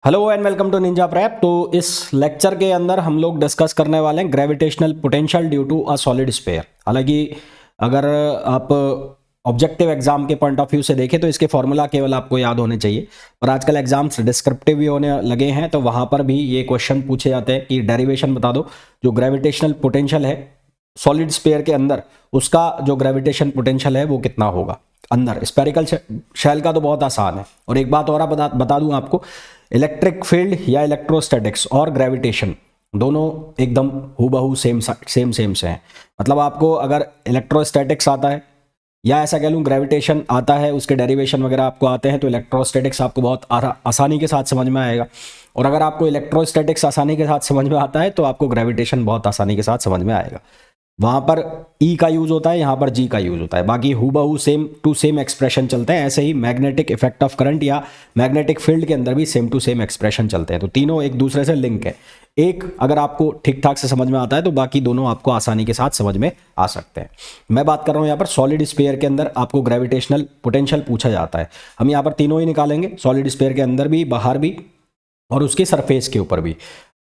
Hello and welcome to Ninja Prep. तो इस lecture के अंदर हम लोग डिस्कस करने वाले हैं gravitational potential due to a solid sphere. हालांकि अगर आप ऑब्जेक्टिव एग्जाम के पॉइंट ऑफ व्यू से देखें तो इसके फॉर्मूला केवल आपको याद होने चाहिए, और आजकल एग्जाम्स डिस्क्रिप्टिव भी होने लगे हैं तो वहाँ पर भी ये क्वेश्चन पूछे जाते हैं कि डेरिवेशन बता दो, जो ग्रेविटेशनल पोटेंशियल है सॉलिड स्फीयर के अंदर, उसका जो ग्रेविटेशन पोटेंशियल है वो कितना होगा अंदर। स्फेरिकल शेल का तो बहुत आसान है। और एक बात और बता दूं आपको, इलेक्ट्रिक फील्ड या इलेक्ट्रोस्टैटिक्स और ग्रेविटेशन दोनों एकदम हूबहू सेम से हैं। मतलब आपको अगर इलेक्ट्रोस्टैटिक्स आता है या ऐसा कह लूँ ग्रेविटेशन आता है, उसके डेरिवेशन वगैरह आपको आते हैं, तो इलेक्ट्रोस्टैटिक्स आपको बहुत आसानी के साथ समझ में आएगा। और अगर आपको इलेक्ट्रोस्टैटिक्स आसानी के साथ समझ में आता है तो आपको ग्रेविटेशन बहुत आसानी के साथ समझ में आएगा। वहाँ पर ई का यूज होता है, यहाँ पर जी का यूज होता है, बाकी हूबहू सेम टू सेम एक्सप्रेशन चलते हैं। ऐसे ही मैग्नेटिक इफेक्ट ऑफ करंट या मैग्नेटिक फील्ड के अंदर भी सेम टू सेम एक्सप्रेशन चलते हैं। तो तीनों एक दूसरे से लिंक है। एक अगर आपको ठीक ठाक से समझ में आता है तो बाकी दोनों आपको आसानी के साथ समझ में आ सकते हैं। मैं बात कर रहा हूँ यहाँ पर सॉलिड स्फीयर के अंदर आपको ग्रेविटेशनल पोटेंशियल पूछा जाता है। हम यहाँ पर तीनों ही निकालेंगे, सॉलिड स्फीयर के अंदर भी, बाहर भी और उसके सरफेस के ऊपर भी।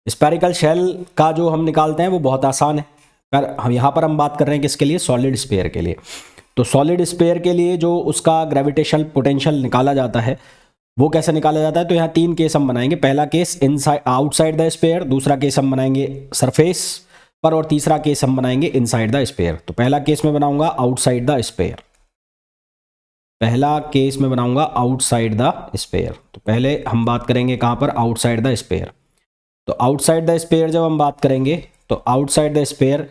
स्फेरिकल शेल का जो हम निकालते हैं वो बहुत आसान है, पर हम यहाँ पर हम बात कर रहे हैं किसके लिए, सॉलिड स्फीयर के लिए। तो सॉलिड स्फीयर के लिए जो उसका ग्रेविटेशनल पोटेंशियल निकाला जाता है वो कैसे निकाला जाता है, तो यहाँ तीन केस हम बनाएंगे। पहला case inside outside the sphere, दूसरा केस हम बनाएंगे सरफेस पर, और तीसरा केस हम बनाएंगे इनसाइड द स्फीयर। तो पहला केस में बनाऊंगा आउटसाइड द स्फीयर, पहला केस में बनाऊंगा आउटसाइड द स्फीयर। तो पहले हम बात करेंगे कहाँ पर, आउटसाइड द स्फीयर। तो आउटसाइड द स्फीयर जब हम बात करेंगे तो आउटसाइड द स्फीयर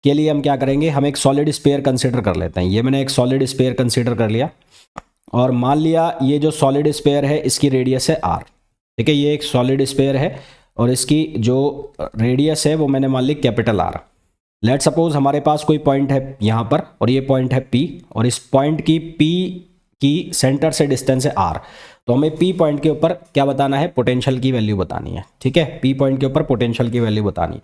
के लिए हम क्या करेंगे, हम एक सॉलिड स्फीयर कंसीडर कर लेते हैं। ये मैंने एक सॉलिड स्फीयर कंसीडर कर लिया, और मान लिया ये जो सॉलिड स्फीयर है इसकी रेडियस है r। ठीक है, ये एक सॉलिड स्फीयर है और इसकी जो रेडियस है वो मैंने मान ली कैपिटल R। लेट सपोज हमारे पास कोई पॉइंट है यहाँ पर और ये पॉइंट है P, और इस पॉइंट की P की सेंटर से डिस्टेंस है R। तो हमें P पॉइंट के ऊपर क्या बताना है, पोटेंशियल की वैल्यू बतानी है। ठीक है, P पॉइंट के ऊपर पोटेंशियल की वैल्यू बतानी है।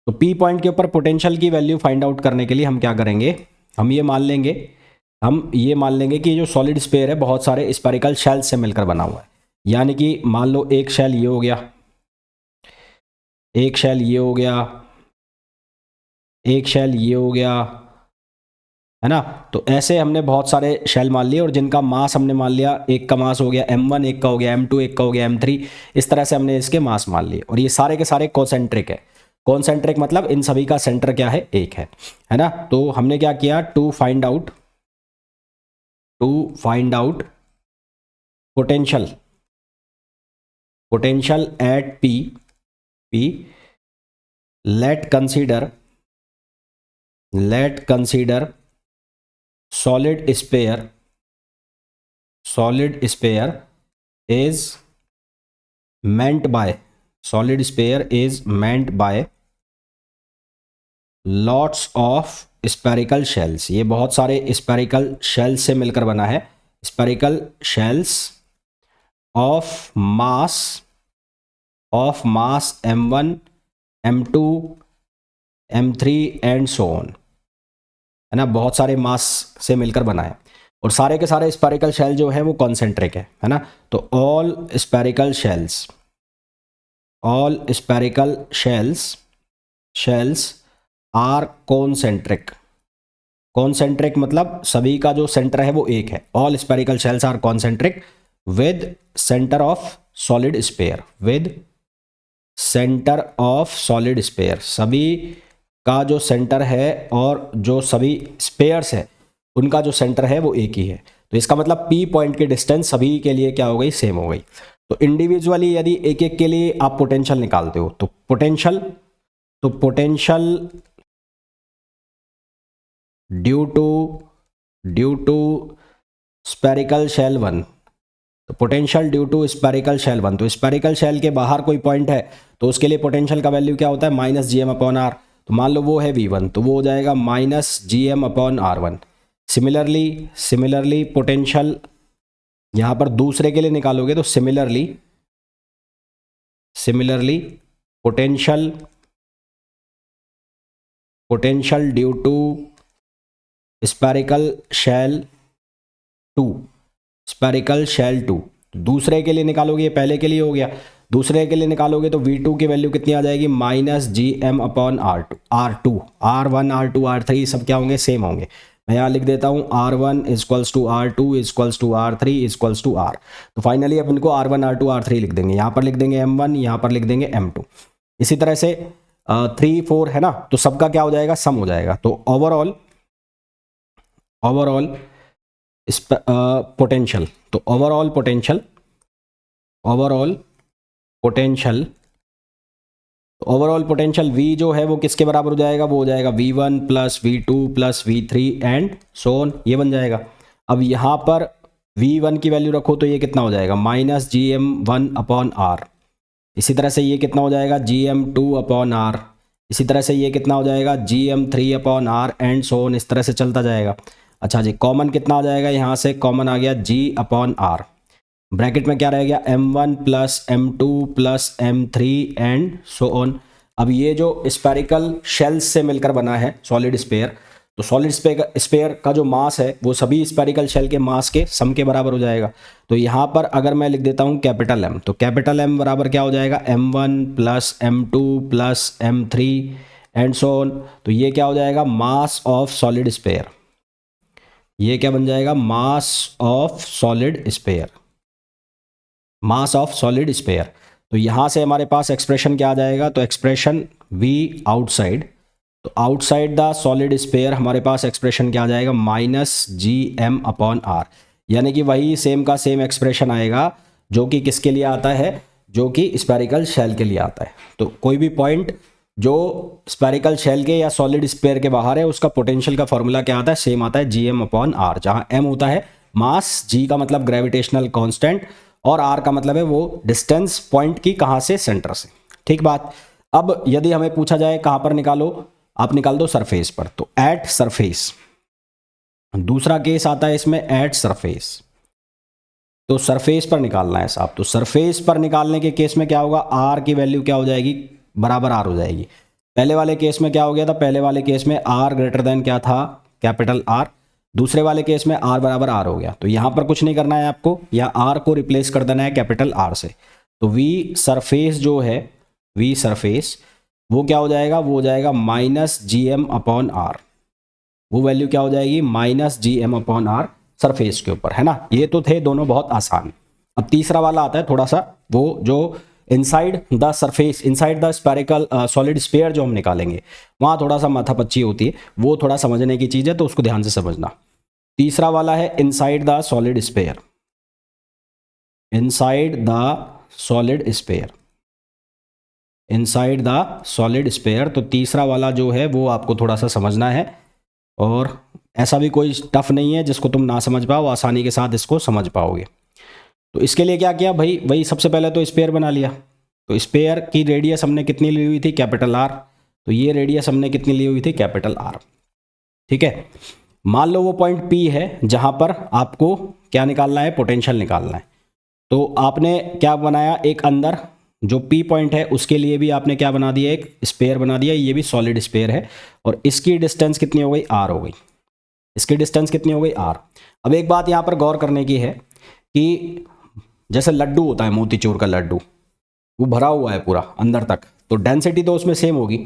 तो P पॉइंट के ऊपर पोटेंशियल की वैल्यू फाइंड आउट करने के लिए हम क्या करेंगे, हम ये मान लेंगे कि जो सॉलिड स्फीयर है बहुत सारे स्फेरिकल शेल से मिलकर बना हुआ है। यानी कि मान लो एक शेल ये हो गया, एक शेल ये हो गया, एक शेल ये हो गया, है ना। तो ऐसे हमने बहुत सारे शेल मान लिए और जिनका मास हमने मान लिया, एक का मास हो गया m1, एक का हो गया m2, एक का हो गया m3। इस तरह से हमने इसके मास मान लिए, और ये सारे के सारे कॉन्सेंट्रिक है। कॉन्सेंट्रिक मतलब इन सभी का सेंटर क्या है, एक है ना। तो हमने क्या किया, to find out potential at P, let consider solid sphere is meant by lots of spherical shells। ये बहुत सारे spherical shells से मिलकर बना है। spherical shells of mass m1, m2, m3 and so on, है ना। बहुत सारे मास से मिलकर बना है, और सारे के सारे स्फेरिकल शेल जो है वो कॉन्सेंट्रिक है ना। तो all spherical shells are concentric मतलब सभी का जो सेंटर है वो एक है। All spherical shells are concentric with centre of solid sphere, सभी का जो सेंटर है और जो सभी स्पेयर्स है उनका जो सेंटर है वो एक ही है। तो इसका मतलब P पॉइंट की डिस्टेंस सभी के लिए क्या हो गई, सेम हो गई। तो इंडिविजुअली यदि एक एक के लिए आप पोटेंशियल निकालते हो तो potential due to spherical shell 1, तो potential due to spherical shell 1, तो स्फेरिकल शेल के बाहर कोई पॉइंट है तो उसके लिए पोटेंशियल का वैल्यू क्या होता है, -gm/r। तो मान लो वो है V1, तो वो हो जाएगा -gm/r1। सिमिलरली पोटेंशियल यहाँ पर दूसरे के लिए निकालोगे तो similarly potential due to spherical shell 2, दूसरे के लिए निकालोगे, ये पहले के लिए हो गया, दूसरे के लिए निकालोगे तो V2 की वैल्यू कितनी आ जाएगी, minus G M upon R2, R1 R2 R3 सब क्या होंगे, सेम होंगे। मैं यहाँ लिख देता हूँ R1 equals to R2 equals to R3 equals to R। तो फाइनली अपन को R1 R2 R3 लिख देंगे, यहाँ पर लिख देंगे M1, यहाँ पर लिख देंगे M2। इसी तरह से 3 4 है ना, तो सबका क्या हो जाएगा, सम हो जाएगा। तो ओवरऑल पोटेंशियल, तो ओवरऑल पोटेंशियल V जो है वो किसके बराबर हो जाएगा, वो हो जाएगा V1 plus V2 plus V3 and so on, ये बन जाएगा। अब यहाँ पर V1 की वैल्यू रखो तो ये कितना हो जाएगा, माइनस GM1 अपॉन R। इसी तरह से ये कितना हो जाएगा, GM2 अपॉन R। इसी तरह से ये कितना हो जाएगा, GM3 upon R and so on, इस तरह से चलता जाएगा। अच्छा जी, कॉमन कितना आ जाएगा, यहाँ से कॉमन आ गया G अपॉन R। ब्रैकेट में क्या रह गया, M1 plus M2 plus M3 and so on. अब ये जो स्फेरिकल शेल्स से मिलकर बना है सॉलिड स्फीयर, तो सॉलिड स्फीयर का जो मास है वो सभी स्फेरिकल शेल के मास के सम के बराबर हो जाएगा। तो यहाँ पर अगर मैं लिख देता हूँ कैपिटल M, तो कैपिटल M बराबर क्या हो जाएगा, M1 plus M2 plus M3 and so on. तो ये क्या हो जाएगा, मास ऑफ सॉलिड स्फीयर। ये क्या बन जाएगा, मास of solid sphere, mass of solid sphere. तो यहाँ से हमारे पास एक्सप्रेशन क्या आ जाएगा, तो एक्सप्रेशन V आउटसाइड, तो आउटसाइड द सॉलिड स्फीयर हमारे पास एक्सप्रेशन क्या आ जाएगा, माइनस GM अपॉन R। यानी कि वही सेम का सेम एक्सप्रेशन आएगा जो कि किसके लिए आता है, जो कि स्फेरिकल शेल के लिए आता है। तो कोई भी पॉइंट जो स्फेरिकल शेल के या सॉलिड स्फीयर के बाहर है उसका पोटेंशियल का फॉर्मूला क्या आता है, सेम आता है GM अपॉन R, जहाँ M होता है मास, G का मतलब ग्रेविटेशनल कांस्टेंट और R का मतलब है वो डिस्टेंस पॉइंट की कहाँ से, सेंटर से। ठीक बात। अब यदि हमें पूछा जाए कहाँ पर निकालो, आप निकाल दो सरफेस पर, तो एट सरफेस। दूसरा केस आता है इसमें एट सरफेस, तो सरफेस पर निकालना है साहब। तो सरफेस पर निकालने के केस में क्या होगा, R की वैल्यू क्या हो जाएगी, बराबर R हो जाएगी। पहले वाले केस में क्या हो गया था, पहले वाले केस में R ग्रेटर देन क्या था, कैपिटल R। दूसरे वाले केस में R बराबर R हो गया। तो यहाँ पर कुछ नहीं करना है आपको, या R को रिप्लेस कर देना है कैपिटल R से। तो V सरफेस जो है, V सरफेस वो क्या हो जाएगा, वो हो जाएगा माइनस GM अपॉन R। वो वैल्यू क्या हो जाएगी, minus GM upon R surface के ऊपर, है ना। ये तो थे दोनों बहुत आसान। अब तीसरा वाला आता है थोड़ा सा, वो जो inside the surface, inside the spherical solid sphere जो हम निकालेंगे, वहाँ थोड़ा सा माथापच्ची होती है, वो थोड़ा समझने की चीज़ है, तो उसको ध्यान से समझना। तीसरा वाला है inside the solid sphere, inside the solid sphere, inside the solid sphere. तो तीसरा वाला जो है वो आपको थोड़ा सा समझना है, और ऐसा भी कोई टफ नहीं है जिसको तुम ना समझ पाओ, आसानी के साथ इसको समझ पाओगे। तो इसके लिए क्या किया भाई, वही सबसे पहले तो स्फीयर बना लिया। तो स्फीयर की रेडियस हमने कितनी ली हुई थी, कैपिटल R। तो ये रेडियस हमने कितनी ली हुई थी, कैपिटल R। ठीक है। मान लो वो पॉइंट P है जहाँ पर आपको क्या निकालना है, पोटेंशियल निकालना है। तो आपने क्या बनाया, एक अंदर जो P पॉइंट है उसके लिए भी आपने क्या बना दिया, एक स्फीयर बना दिया। ये भी सॉलिड स्फीयर है, और इसकी डिस्टेंस कितनी हो गई, R हो गई। इसकी डिस्टेंस कितनी हो गई, R। अब एक बात यहाँ पर गौर करने की है कि जैसे लड्डू होता है, मोतीचूर का लड्डू, वो भरा हुआ है पूरा अंदर तक, तो डेंसिटी तो उसमें सेम होगी,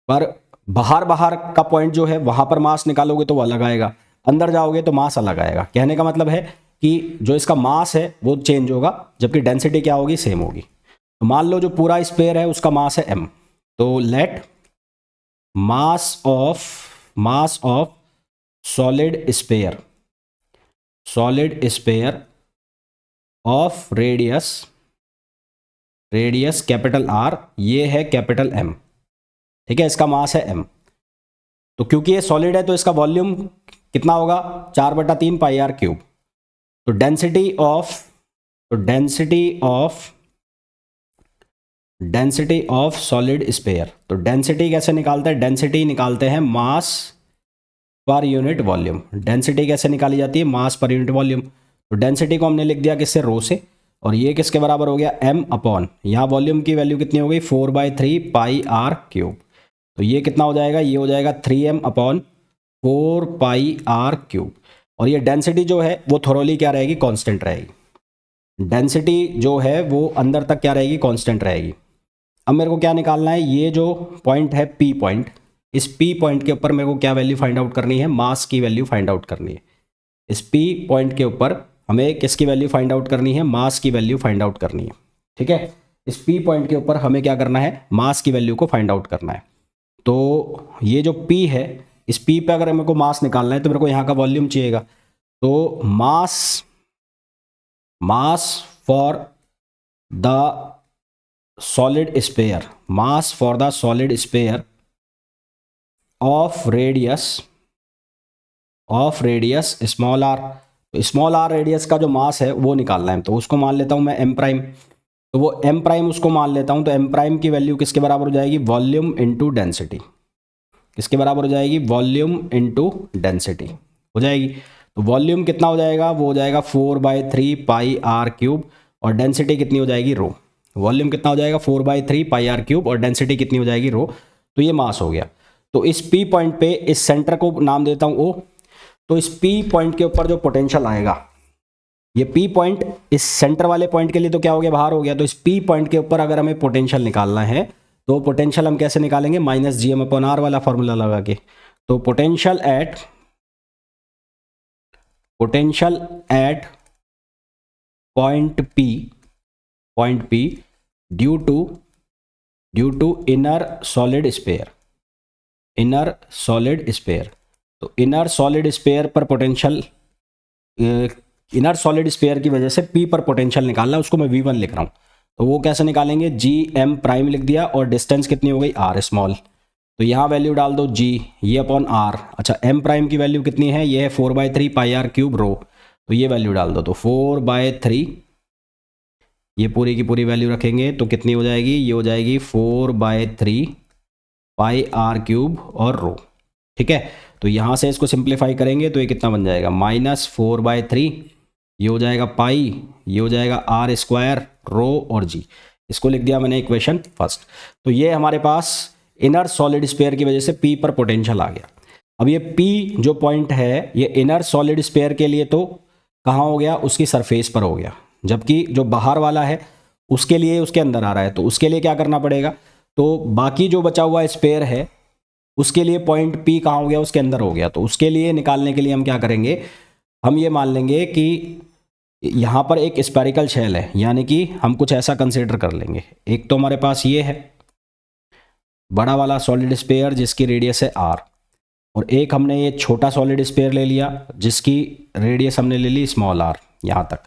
पर बाहर बाहर का पॉइंट जो है वहाँ पर मास निकालोगे तो वो अलग आएगा, अंदर जाओगे तो मास अलग आएगा। कहने का मतलब है कि जो इसका मास है वो चेंज होगा, जबकि डेंसिटी क्या होगी, सेम होगी। तो मान लो जो पूरा स्फीयर है उसका मास है M, तो let mass of solid sphere of radius capital R, ये है कैपिटल M। ठीक है, इसका मास है M। तो क्योंकि ये सॉलिड है तो इसका वॉल्यूम कितना होगा, 4/3 पाई R क्यूब। तो डेंसिटी ऑफ सॉलिड स्फीयर, तो डेंसिटी कैसे निकालते हैं, डेंसिटी निकालते हैं मास पर यूनिट वॉल्यूम। डेंसिटी कैसे निकाली जाती है, मास पर यूनिट वॉल्यूम। तो डेंसिटी को हमने लिख दिया किससे, रो से, और ये किसके बराबर हो गया, M अपॉन, यहाँ वॉल्यूम की वैल्यू कितनी हो गई, 4/3 पाई R क्यूब। तो ये कितना हो जाएगा, ये हो जाएगा 3M अपॉन 4 पाई R क्यूब। और ये डेंसिटी जो है वो थोरोली क्या रहेगी, कांस्टेंट रहेगी। डेंसिटी जो है वो अंदर तक क्या रहेगी, कांस्टेंट रहेगी। अब मेरे को क्या निकालना है, ये जो पॉइंट है पी पॉइंट, इस पी पॉइंट के ऊपर मेरे को क्या वैल्यू फाइंड आउट करनी है, मास की वैल्यू फाइंड आउट करनी है। इस पी पॉइंट के ऊपर हमें किसकी वैल्यू फाइंड आउट करनी है, मास की वैल्यू फाइंड आउट करनी है। ठीक है, इस पी पॉइंट के ऊपर हमें क्या करना है, मास की वैल्यू को फाइंड आउट करना है। तो ये जो पी है, इस पी पे अगर मेरे को मास निकालना है तो मेरे को यहाँ का वॉल्यूम चाहिएगा। तो mass for the solid sphere, mass for the solid sphere of radius small R. तो स्मॉल आर रेडियस का जो मास है वो निकालना है, तो उसको मान लेता हूं मैं एम प्राइम। तो वो एम प्राइम उसको मान लेता हूं, तो एम प्राइम की वैल्यू किसके बराबर हो जाएगी, वॉल्यूम इनटू डेंसिटी। किसके बराबर हो जाएगी, वॉल्यूम इनटू डेंसिटी हो जाएगी। तो वॉल्यूम कितना हो जाएगा, वो हो जाएगा 4/3 पाई आर क्यूब, और डेंसिटी कितनी हो जाएगी, रो। वॉल्यूम कितना हो जाएगा, 4/3 पाई आर क्यूब, और डेंसिटी कितनी हो जाएगी, रो। तो ये मास हो गया। तो इस पी पॉइंट पे इस सेंटर को नाम देता हूं ओ। तो इस पी पॉइंट के ऊपर जो पोटेंशियल आएगा, ये पी पॉइंट इस सेंटर वाले पॉइंट के लिए तो क्या हो गया, बाहर हो गया। तो इस पी पॉइंट के ऊपर अगर हमें पोटेंशियल निकालना है तो पोटेंशियल हम कैसे निकालेंगे, -gm/r वाला फॉर्मूला लगा के। तो potential at point P due to inner solid sphere. तो इनर सॉलिड स्फीयर पर पोटेंशियल, इनर सॉलिड स्फीयर की वजह से पी पर पोटेंशियल निकालना है, उसको मैं V1 लिख रहा हूँ। तो वो कैसे निकालेंगे, GM प्राइम लिख दिया, और डिस्टेंस कितनी हो गई, R स्मॉल। तो यहाँ वैल्यू डाल दो G, ये अपॉन R। अच्छा, M प्राइम की वैल्यू कितनी है, ये है 4/3 पाई आर क्यूब रो। तो ये वैल्यू डाल दो, तो 4/3, ये पूरी की पूरी वैल्यू रखेंगे तो कितनी हो जाएगी, ये हो जाएगी 4/3 पाई आर क्यूब और रो। ठीक है, तो यहाँ से इसको सिंप्लीफाई करेंगे तो ये कितना बन जाएगा, -4/3, ये हो जाएगा पाई, ये हो जाएगा R², रो और G। इसको लिख दिया मैंने इक्वेशन फर्स्ट। तो ये हमारे पास इनर सॉलिड स्फीयर की वजह से P पर पोटेंशियल आ गया। अब ये P जो पॉइंट है, ये इनर सॉलिड स्फीयर के लिए तो कहाँ हो गया, उसकी सरफेस पर हो गया, जबकि जो बाहर वाला है उसके लिए उसके अंदर आ रहा है। तो उसके लिए क्या करना पड़ेगा, तो बाकी जो बचा हुआ स्फीयर है उसके लिए पॉइंट P कहाँ हो गया, उसके अंदर हो गया। तो उसके लिए निकालने के लिए हम क्या करेंगे, हम ये मान लेंगे कि यहाँ पर एक स्फेरिकल शेल है, यानी कि हम कुछ ऐसा कंसीडर कर लेंगे। एक तो हमारे पास ये है बड़ा वाला सॉलिड स्फीयर जिसकी रेडियस है R, और एक हमने ये छोटा सॉलिड स्फीयर ले लिया जिसकी रेडियस हमने ले ली स्मॉल r, यहाँ तक।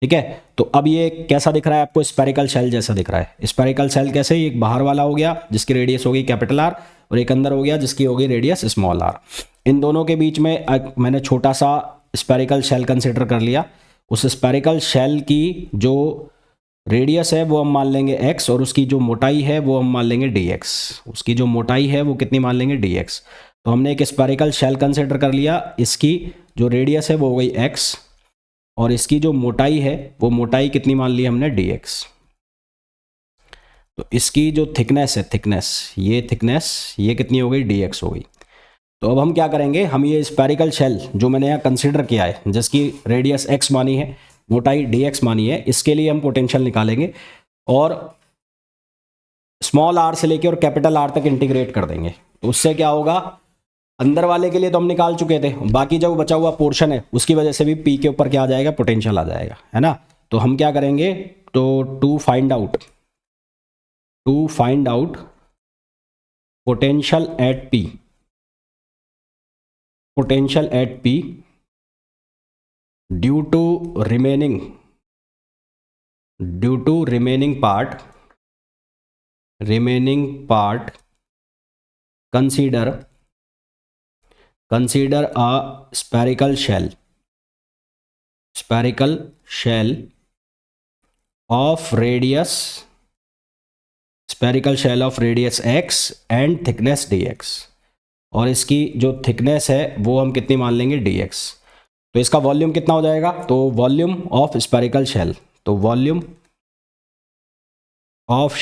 ठीक है, तो अब ये कैसा दिख रहा है आपको, स्फेरिकल शेल जैसा दिख रहा है। स्फेरिकल शेल कैसे, एक बाहर वाला हो गया जिसकी रेडियस होगी कैपिटल R, और एक अंदर हो गया जिसकी होगी रेडियस स्मॉल r। इन दोनों के बीच में मैंने छोटा सा स्फेरिकल शेल कंसिडर कर लिया। उस स्फेरिकल शेल की जो रेडियस है वो हम मान लेंगे x, और उसकी जो मोटाई है वो हम मान लेंगे dx। उसकी जो मोटाई है वो कितनी मान लेंगे, dx। तो हमने एक स्फेरिकल शेल कंसिडर कर लिया, इसकी जो रेडियस है वो हो गई x, और इसकी जो मोटाई है वो मोटाई कितनी मान ली हमने, dx। तो इसकी जो थिकनेस है, ये थिकनेस ये कितनी हो गई, dx हो गई। तो अब हम क्या करेंगे, हम ये स्फेरिकल शेल जो मैंने यहाँ कंसिडर किया है, जिसकी रेडियस x मानी है, मोटाई dx मानी है, इसके लिए हम पोटेंशियल निकालेंगे और स्मॉल r से लेके और कैपिटल R तक इंटीग्रेट कर देंगे। तो उससे क्या होगा, अंदर वाले के लिए तो हम निकाल चुके थे, बाकी जो बचा हुआ पोर्शन है उसकी वजह से भी P के ऊपर क्या आ जाएगा, पोटेंशियल आ जाएगा, है ना। तो हम क्या करेंगे, तो to find out potential at P due to remaining part consider a spherical shell of radius x and thickness dx, और इसकी जो थिकनेस है वो हम कितनी मान लेंगे, dx। तो इसका वॉल्यूम कितना हो जाएगा, तो वॉल्यूम ऑफ स्फेरिकल शेल, तो वॉल्यूम ऑफ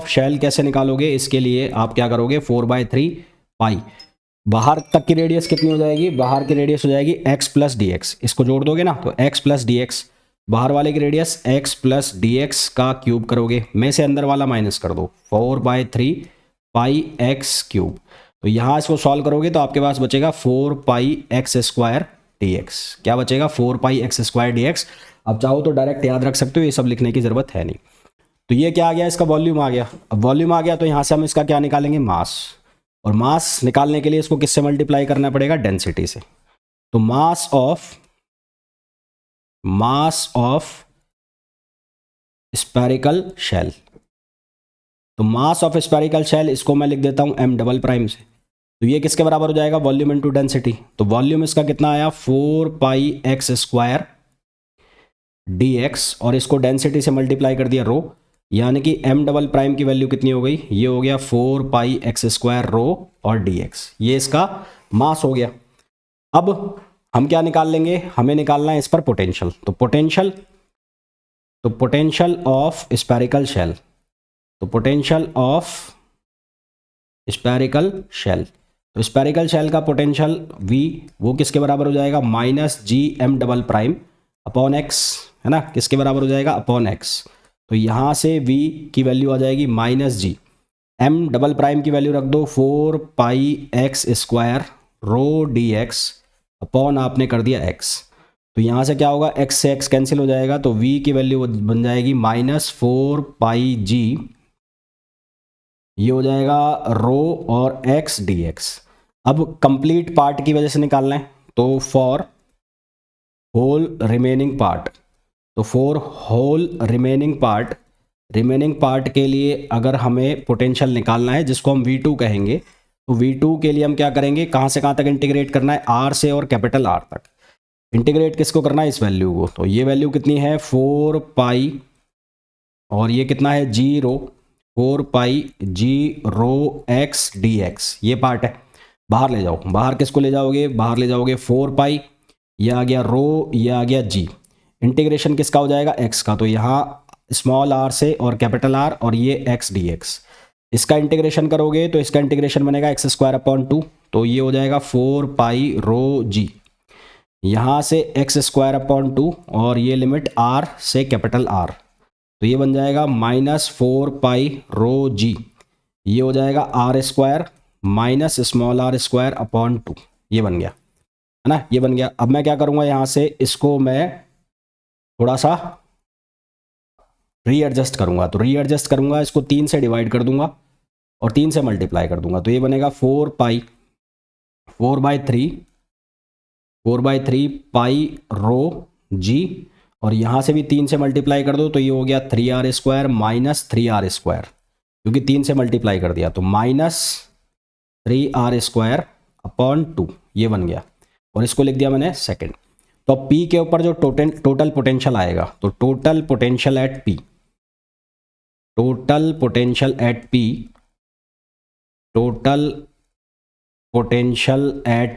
शेल कैसे निकालोगे, इसके लिए आप क्या करोगे, 4/3 पाई, बाहर तक की रेडियस कितनी हो जाएगी, बाहर की रेडियस हो जाएगी x प्लस डी एक्स। इसको जोड़ दोगे ना तो x प्लस डी एक्स, बाहर वाले की radius x plus D x का क्यूब करोगे, में से अंदर वाला माइनस कर दो, 4/3 पाई एक्स क्यूब। तो यहाँ इसको सॉल्व करोगे तो आपके पास बचेगा 4 pi x square D x. क्या बचेगा? 4 pi x square D x. अब चाहो तो डायरेक्ट याद रख सकते हो, ये सब लिखने की ज़रूरत है नहीं। तो ये क्या आ गया? इसका वॉल्यूम आ गया। अब वॉल्यूम आ गया तो यहाँ से हम इसका क्या निकालेंगे? मास। और मास निकालने के लिए इसको किससे मल्टीप्लाई करना पड़ेगा? डेंसिटी से। तो मास ऑफ स्फेरिकल शेल, तो मास ऑफ स्फेरिकल शेल इसको मैं लिख देता हूं m डबल प्राइम से। तो ये किसके बराबर हो जाएगा? Volume into density. तो वॉल्यूम इसका कितना आया? 4 pi x square D x, और इसको डेंसिटी से मल्टीप्लाई कर दिया रो, यानी कि m डबल प्राइम की वैल्यू कितनी हो गई? ये हो गया 4 पाई एक्स स्क्वायर रो और डी एक्स। ये इसका मास हो गया। अब हम क्या निकाल लेंगे? हमें निकालना है इस पर पोटेंशियल। तो पोटेंशियल ऑफ स्फेरिकल शेल, तो पोटेंशियल ऑफ स्फेरिकल शेल, तो स्फेरिकल शेल का पोटेंशियल V वो किसके बराबर हो जाएगा? Minus G M double prime upon x, है ना? किसके बराबर हो जाएगा? Upon x. तो यहाँ से V की वैल्यू आ जाएगी minus G, m double prime की वैल्यू रख दो 4 pi x square rho d x upon आपने कर दिया x। तो यहाँ से क्या होगा? x से x कैंसिल हो जाएगा, तो v की वैल्यू बन जाएगी -4 पाई g, ये हो जाएगा रो और x dx। अब कंप्लीट पार्ट की वजह से निकालना है, तो फॉर होल रिमेनिंग पार्ट, तो फॉर होल रिमेनिंग पार्ट के लिए अगर हमें पोटेंशियल निकालना है जिसको हम V2 कहेंगे, तो V2 के लिए हम क्या करेंगे? कहाँ से कहाँ तक इंटीग्रेट करना है? R से और कैपिटल R तक इंटीग्रेट किसको करना है? इस वैल्यू को। तो ये वैल्यू कितनी है? 4 पाई, और ये कितना है? जी रो, 4 पाई जी रो एक्स डी एक्स। ये पार्ट है, बाहर ले जाओ। बाहर किसको ले जाओगे? बाहर ले जाओगे 4 पाई, ये आ गया रो, ये आ गया जी। इंटीग्रेशन किसका हो जाएगा? एक्स का। तो यहाँ स्मॉल आर से और कैपिटल आर, और ये एक्स डी एक्स। इसका इंटीग्रेशन करोगे तो इसका इंटीग्रेशन बनेगा एक्स स्क्वायर अपॉन 2, तो ये हो जाएगा 4 पाई रो जी। यहाँ से एक्स स्क्वायर अपॉन 2, और ये लिमिट आर से कैपिटल आर, तो ये बन जाएगा -4 पाई रो जी। ये हो जाएगा R square minus small R square upon 2। ये बन गया, है ना? ये बन गया। अब मैं क्या करूँगा? यहाँ से इसको मैं थोड़ा सा रीएडजस्ट करूँगा। तो रीएडजस्ट करूँगा, इसको 3 से डिवाइड कर दूंगा और 3 से मल्टीप्लाई कर दूंगा। तो ये बनेगा 4 पाई 4/3 पाई रो जी, और यहाँ से भी 3 से मल्टीप्लाई कर दो, तो ये हो गया 3r square minus 3r square, क्योंकि 3 से मल्टीप्लाई कर दिया, तो -3r स्क्वायर अपॉन 2। ये बन गया, और इसको लिख दिया मैंने सेकंड। तो अब P के ऊपर जो टोटल पोटेंशियल आएगा, तो total potential at P, total potential at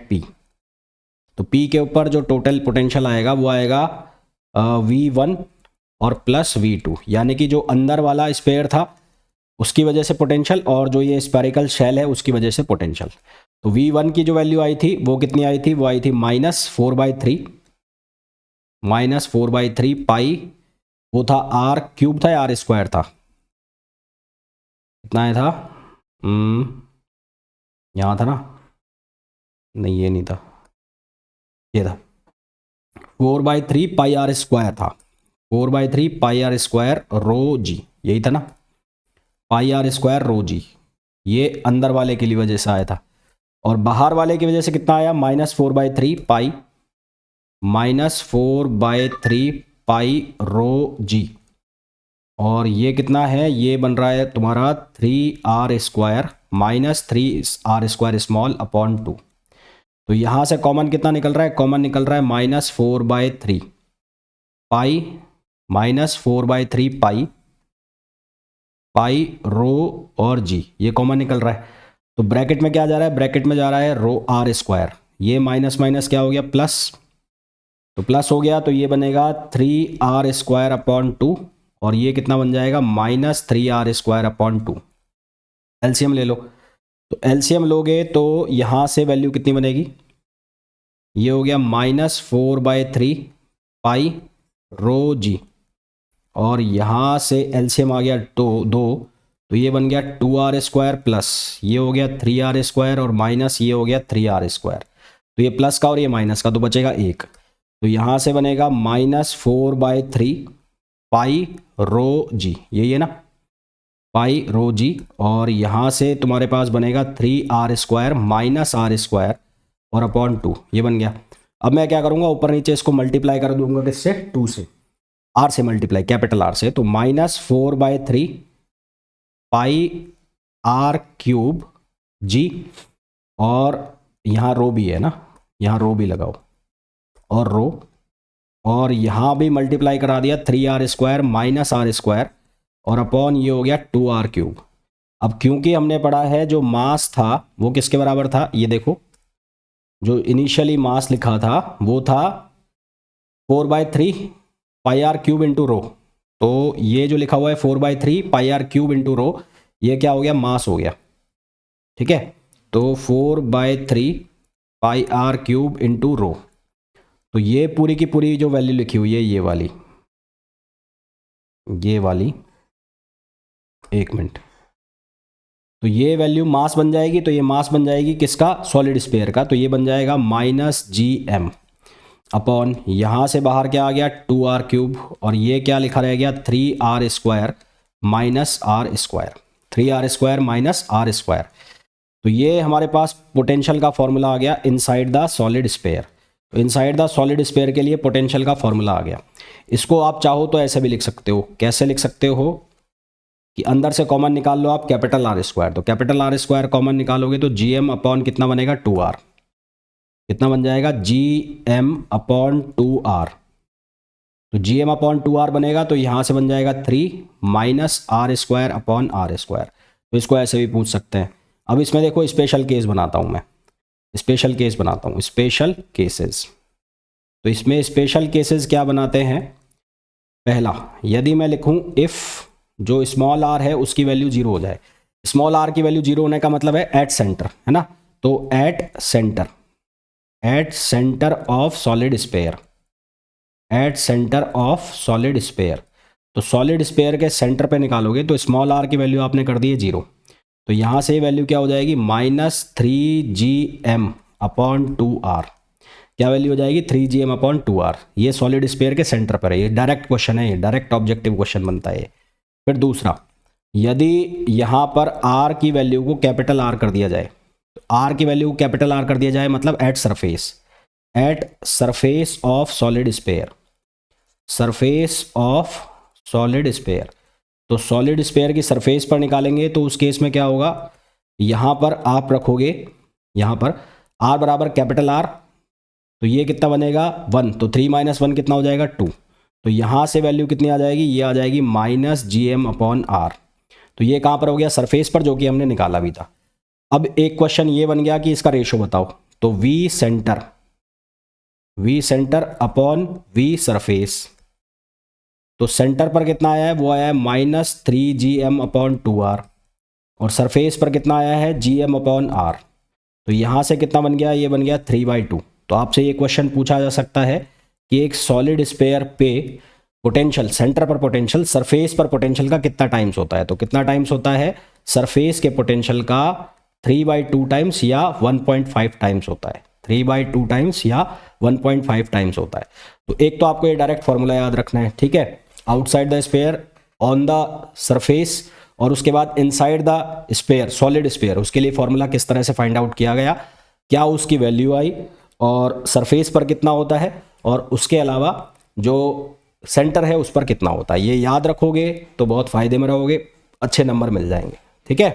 P, तो P के ऊपर जो टोटल पोटेंशियल आएगा वो आएगा V1 और प्लस V2, यानी कि जो अंदर वाला स्फीयर था उसकी वजह से पोटेंशियल, और जो ये स्फेरिकल शेल है उसकी वजह से पोटेंशियल। तो V1 की जो वैल्यू आई थी वो कितनी आई थी? वो आई थी -4/3 पाई, वो था r क्यूब था या r स्क्वायर था? कितना आया था? यहाँ था ना? नहीं, ये नहीं था, ये था 4/3 पाई r स्क्वायर था। 4/3 पाई r स्क्वायर रो जी, यही था ना? पाई r स्क्वायर रो जी, ये अंदर वाले के लिए वजह से आया था। और बाहर वाले की वजह से कितना आया? -4/3 पाई रो जी, और ये कितना है? ये बन रहा है तुम्हारा 3r square minus 3r square small upon 2। तो यहाँ से कॉमन कितना निकल रहा है? कॉमन निकल रहा है -4/3 पाई रो और जी, ये कॉमन निकल रहा है। तो ब्रैकेट में क्या जा रहा है? ब्रैकेट में जा रहा है रो r स्क्वायर, ये माइनस माइनस क्या हो गया? प्लस, तो प्लस हो गया, तो ये बनेगा 3r स्क्वायर अपॉन 2, और ये कितना बन जाएगा? -3r square upon 2। एलसीएम ले लो, तो एलसीएम लोगे तो यहाँ से वैल्यू कितनी बनेगी? ये हो गया -4/3 पाई रो जी, और यहाँ से एलसीएम आ गया दो, तो ये बन गया 2r² प्लस ये हो गया 3r² और माइनस ये हो गया 3r²। तो ये प्लस का और ये माइनस का, तो बचेगा 1। तो यहाँ से बनेगा -4/3 पाई रो जी, यही है ना, पाई रो जी, और यहाँ से तुम्हारे पास बनेगा 3r² माइनस r² और अपॉन 2, ये बन गया। अब मैं क्या करूँगा, ऊपर नीचे इसको मल्टीप्लाई कर दूंगा, किससे, 2 से, r से मल्टीप्लाई, कैपिटल R से, तो -4/3 पाई r³ जी, और यहाँ रो भी है ना, यहाँ रो भी लगाओ, और रो, और यहाँ भी मल्टीप्लाई करा दिया 3r² माइनस r² और अपॉन ये हो गया 2r³। अब क्योंकि हमने पढ़ा है जो मास था वो किसके बराबर था, ये देखो, जो इनिशियली मास लिखा था वो था 4/3 पाई r³ इंटू रो, तो ये जो लिखा हुआ है 4/3 पाई r³ इंटू रो, ये क्या हो गया, मास हो गया, ठीक है। तो 4/3 पाई r³ इंटू रो, तो ये पूरी की पूरी जो वैल्यू लिखी हुई है ये वाली, एक मिनट, तो ये वैल्यू मास बन जाएगी, तो ये मास बन जाएगी किसका, सॉलिड स्फीयर का, तो ये बन जाएगा -gm अपॉन, यहाँ से बाहर क्या आ गया 2r³ और ये क्या लिखा रह गया 3r² minus r², 3r² minus r²। तो ये हमारे पास पोटेंशियल का फॉर्मूला आ गया इनसाइड द सॉलिड स्फीयर। तो इनसाइड द सॉलिड स्फीयर के लिए पोटेंशियल का फॉर्मूला आ गया। इसको आप चाहो तो ऐसे भी लिख सकते हो, कैसे लिख सकते हो कि अंदर से कॉमन निकाल लो आप कैपिटल R², तो कैपिटल R² कॉमन निकालोगे तो GM अपॉन कितना बनेगा 2r, कितना बन जाएगा GM अपॉन 2r, तो GM अपॉन 2r बनेगा, तो यहाँ से बन जाएगा 3 माइनस r² अपॉन r²। तो इसको ऐसे भी पूछ सकते हैं। अब इसमें देखो स्पेशल केस बनाता हूँ मैं, स्पेशल केस बनाता हूँ, स्पेशल केसेस। तो इसमें स्पेशल केसेस क्या बनाते हैं, पहला यदि मैं लिखूँ इफ़ जो स्मॉल r है उसकी वैल्यू 0 हो जाए, स्मॉल r की वैल्यू 0 होने का मतलब है एट सेंटर, है ना, तो at centre of solid sphere, at centre of solid sphere, तो सॉलिड स्फीयर के सेंटर पे निकालोगे तो स्मॉल r की वैल्यू आपने कर दी है 0, तो यहाँ से वैल्यू क्या हो जाएगी -3gm अपॉन 2r, क्या वैल्यू हो जाएगी 3gm अपॉन 2r। ये सॉलिड स्फीयर के सेंटर पर है, ये डायरेक्ट क्वेश्चन है, ये डायरेक्ट ऑब्जेक्टिव क्वेश्चन बनता है। फिर दूसरा, यदि यहाँ पर r की वैल्यू को कैपिटल R कर दिया जाए, तो r की वैल्यू को कैपिटल R कर दिया जाए मतलब at surface of solid sphere, surface of solid sphere, तो सॉलिड स्फीयर की सरफेस पर निकालेंगे तो उस केस में क्या होगा, यहाँ पर आप रखोगे, यहाँ पर r बराबर कैपिटल R, तो ये कितना बनेगा 1, तो 3 - 1 कितना हो जाएगा 2, तो यहाँ से वैल्यू कितनी आ जाएगी, ये आ जाएगी -gm अपॉन r। तो ये कहाँ पर हो गया, सरफेस पर, जो कि हमने निकाला भी था। अब एक क्वेश्चन ये बन गया कि इसका रेशो बताओ, तो v centre upon v surface, तो सेंटर पर कितना आया है, वो आया है -3gm अपॉन 2r, और सरफेस पर कितना आया है gm अपॉन r, तो यहाँ से कितना बन गया, ये बन गया 3/2। तो आपसे ये क्वेश्चन पूछा जा सकता है कि एक सॉलिड स्फीयर पे पोटेंशियल, सेंटर पर पोटेंशियल, सरफेस पर पोटेंशियल का कितना टाइम्स होता है, तो कितना टाइम्स होता है, सरफेस के पोटेंशियल का 3/2 टाइम्स या 1.5 टाइम्स होता है, 3/2 टाइम्स या 1.5 टाइम्स होता है। तो एक तो आपको ये डायरेक्ट फॉर्मूला याद रखना है, ठीक है, outside the sphere, on the surface, और उसके बाद inside the sphere, solid sphere, उसके लिए फॉर्मूला किस तरह से फाइंड आउट किया गया, क्या उसकी वैल्यू आई, और सरफेस पर कितना होता है, और उसके अलावा जो सेंटर है उस पर कितना होता है। ये याद रखोगे तो बहुत फ़ायदे में रहोगे, अच्छे नंबर मिल जाएंगे, ठीक है।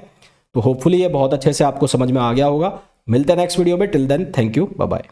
तो होपफुली ये बहुत अच्छे से आपको समझ में आ गया होगा। मिलते हैं नेक्स्ट वीडियो में, till then thank you, bye bye.